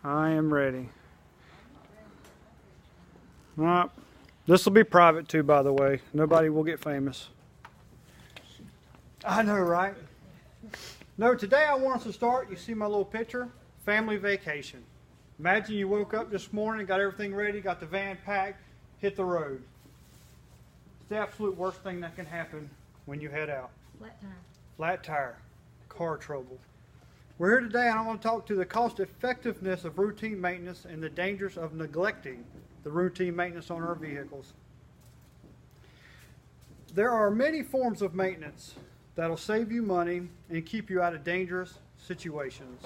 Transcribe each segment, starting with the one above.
I am ready. Alright. This will be private too, by the way. Nobody will get famous. I know, right? No, today I want us to start, you see my little picture, family vacation. Imagine you woke up this morning, got everything ready, got the van packed, hit the road. It's the absolute worst thing that can happen when you head out. Flat tire. Flat tire, car trouble. We're here today and I want to talk to the cost effectiveness of routine maintenance and the dangers of neglecting the routine maintenance on our vehicles. There are many forms of maintenance that'll save you money and keep you out of dangerous situations.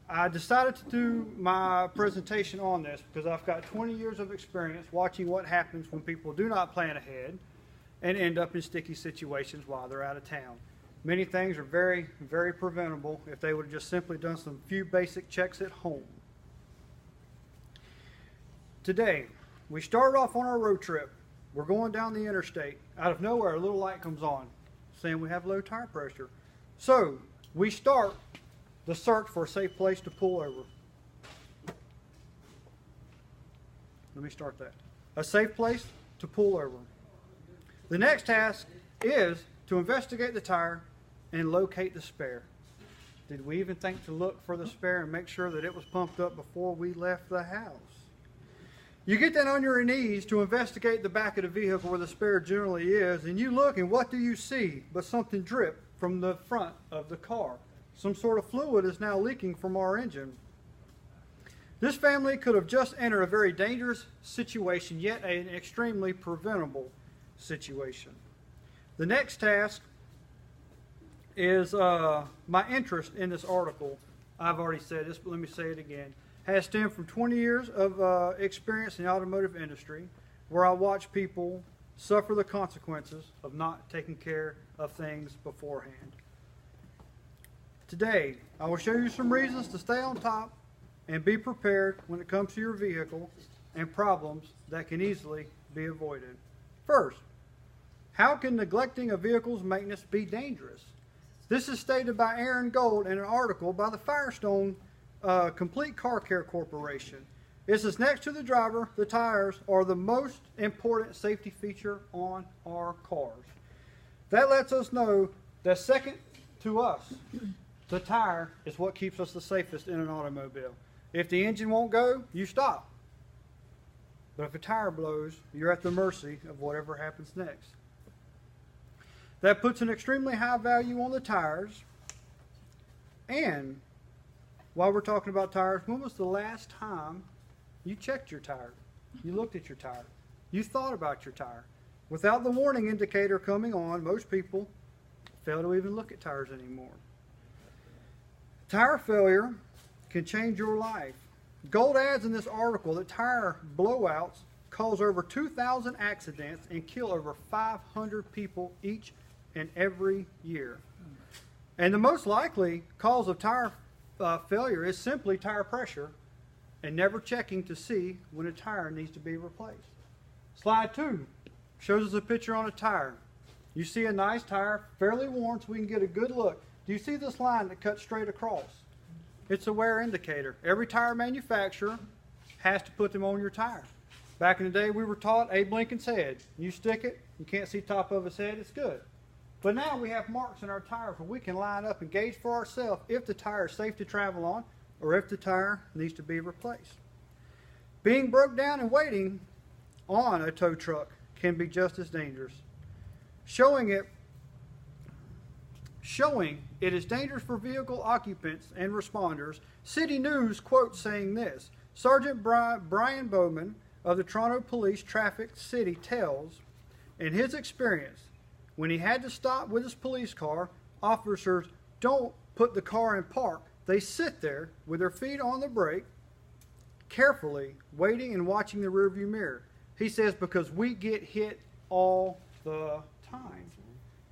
I decided to do my presentation on this because I've got 20 years of experience watching what happens when people do not plan ahead and end up in sticky situations while they're out of town. Many things are very, very preventable if they would have just simply done some few basic checks at home. Today, we started off on our road trip. We're going down the interstate. Out of nowhere, a little light comes on saying we have low tire pressure. So, we start the search for a safe place to pull over. Let me start that. A safe place to pull over. The next task is to investigate the tire and locate the spare. Did we even think to look for the spare and make sure that it was pumped up before we left the house? You get down on your knees to investigate the back of the vehicle where the spare generally is, and you look and what do you see but something drip from the front of the car. Some sort of fluid is now leaking from our engine. This family could have just entered a very dangerous situation, yet an extremely preventable situation. The next task is my interest in this article. I've already said this, but let me say it again. Has stemmed from 20 years of experience in the automotive industry, where I watch people suffer the consequences of not taking care of things beforehand. Today, I will show you some reasons to stay on top and be prepared when it comes to your vehicle and problems that can easily be avoided. First, how can neglecting a vehicle's maintenance be dangerous? This is stated by Aaron Gold in an article by the Firestone Complete Car Care Corporation. It says next to the driver, the tires are the most important safety feature on our cars. That lets us know that second to us, the tire is what keeps us the safest in an automobile. If the engine won't go, you stop. But if a tire blows, you're at the mercy of whatever happens next. That puts an extremely high value on the tires. And while we're talking about tires, when was the last time you checked your tire? You looked at your tire. You thought about your tire. Without the warning indicator coming on, most people fail to even look at tires anymore. Tire failure can change your life. Gold adds in this article that tire blowouts cause over 2,000 accidents and kill over 500 people each and every year. And the most likely cause of tire failure is simply tire pressure and never checking to see when a tire needs to be replaced. Slide 2 shows us a picture on a tire. You see a nice tire, fairly worn, so we can get a good look. Do you see this line that cuts straight across? It's a wear indicator. Every tire manufacturer has to put them on your tire. Back in the day, we were taught Abe Lincoln's head. You stick it, you can't see top of his head, it's good. But now we have marks in our tires where we can line up and gauge for ourselves if the tire is safe to travel on or if the tire needs to be replaced. Being broke down and waiting on a tow truck can be just as dangerous. Showing it is dangerous for vehicle occupants and responders, City News quotes saying this: Sergeant Brian Bowman of the Toronto Police Traffic City tells, in his experience, when he had to stop with his police car, officers don't put the car in park. They sit there with their feet on the brake, carefully waiting and watching the rearview mirror. He says, because we get hit all the time.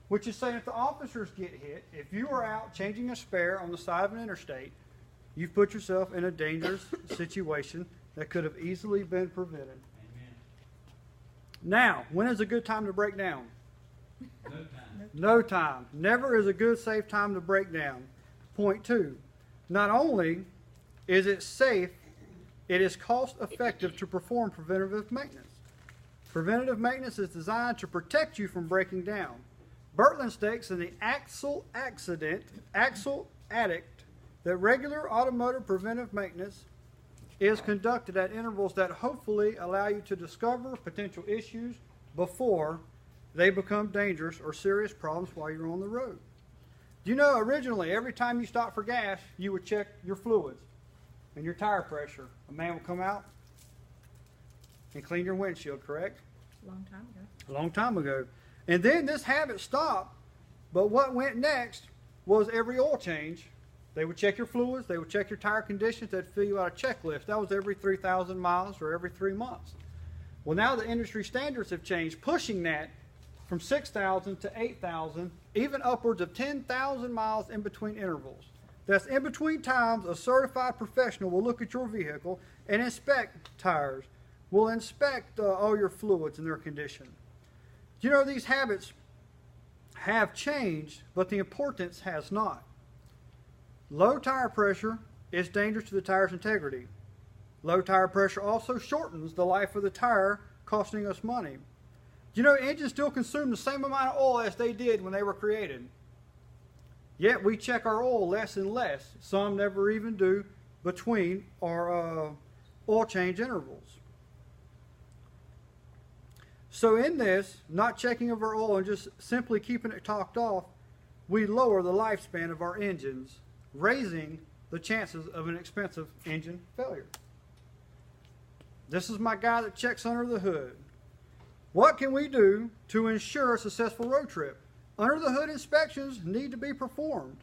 Which is saying if the officers get hit, if you are out changing a spare on the side of an interstate, you've put yourself in a dangerous situation that could have easily been prevented. Amen. Now, when is a good time to break down? No time. No time. Never is a good, safe time to break down. Point 2. Not only is it safe, it is cost effective to perform preventative maintenance. Preventative maintenance is designed to protect you from breaking down. Birtland states in the axle addict that regular automotive preventive maintenance is conducted at intervals that hopefully allow you to discover potential issues before they become dangerous or serious problems while you're on the road. Do you know originally every time you stopped for gas, you would check your fluids and your tire pressure? A man would come out and clean your windshield, correct? Long time ago. A long time ago. And then this habit stopped, but what went next was every oil change. They would check your fluids, they would check your tire conditions, they'd fill you out a checklist. That was every 3,000 miles or every 3 months. Well, now the industry standards have changed, pushing that from 6,000 to 8,000, even upwards of 10,000 miles in between intervals. That's in between times a certified professional will look at your vehicle and inspect tires, will inspect all your fluids and their condition. You know, these habits have changed, but the importance has not. Low tire pressure is dangerous to the tire's integrity. Low tire pressure also shortens the life of the tire, costing us money. You know, engines still consume the same amount of oil as they did when they were created. Yet we check our oil less and less. Some never even do between our oil change intervals. So in this, not checking of our oil and just simply keeping it topped off, we lower the lifespan of our engines, raising the chances of an expensive engine failure. This is my guy that checks under the hood. What can we do to ensure a successful road trip? Under the hood inspections need to be performed.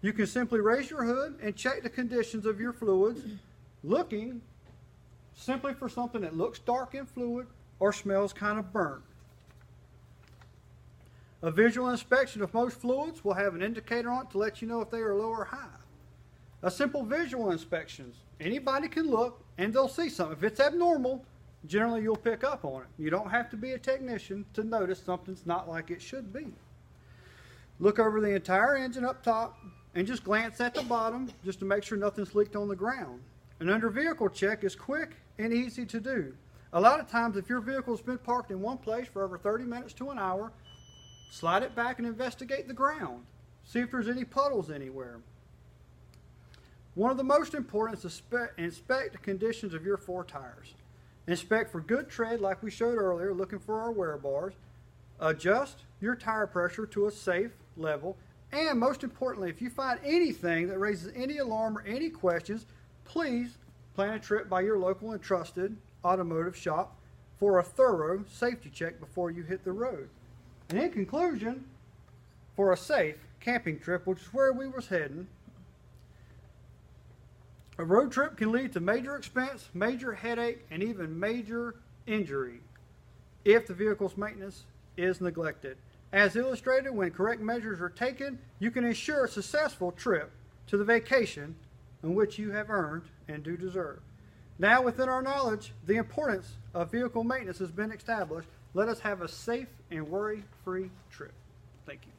You can simply raise your hood and check the conditions of your fluids, looking simply for something that looks dark in fluid or smells kind of burnt. A visual inspection of most fluids will have an indicator on it to let you know if they are low or high. A simple visual inspection, anybody can look and they'll see something. If it's abnormal, generally you'll pick up on it. You don't have to be a technician to notice something's not like it should be. Look over the entire engine up top and just glance at the bottom just to make sure nothing's leaked on the ground. An under vehicle check is quick and easy to do. A lot of times if your vehicle's been parked in one place for over 30 minutes to an hour, slide it back and investigate the ground. See if there's any puddles anywhere. One of the most important is to inspect the conditions of your 4 tires. Inspect for good tread like we showed earlier, looking for our wear bars. Adjust your tire pressure to a safe level. And most importantly, if you find anything that raises any alarm or any questions, please plan a trip by your local and trusted automotive shop for a thorough safety check before you hit the road. And in conclusion, for a safe camping trip, which is where we was heading, a road trip can lead to major expense, major headache, and even major injury if the vehicle's maintenance is neglected. As illustrated, when correct measures are taken, you can ensure a successful trip to the vacation in which you have earned and do deserve. Now, within our knowledge, the importance of vehicle maintenance has been established. Let us have a safe and worry-free trip. Thank you.